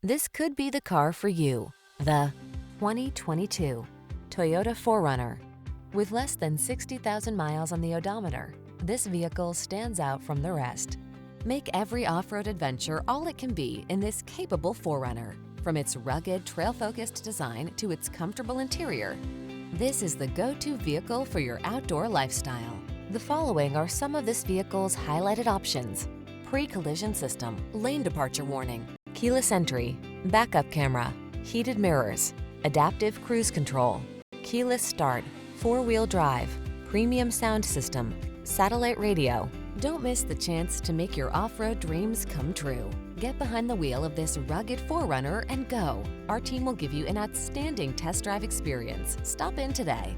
This could be the car for you. The 2022 Toyota 4Runner. With less than 60,000 miles on the odometer, this vehicle stands out from the rest. Make every off-road adventure all it can be in this capable 4Runner. From its rugged, trail-focused design to its comfortable interior, this is the go-to vehicle for your outdoor lifestyle. The following are some of this vehicle's highlighted options: pre-collision system, lane departure warning, keyless entry, backup camera, heated mirrors, adaptive cruise control, keyless start, four-wheel drive, premium sound system, satellite radio. Don't miss the chance to make your off-road dreams come true. Get behind the wheel of this rugged 4Runner and go. Our team will give you an outstanding test drive experience. Stop in today.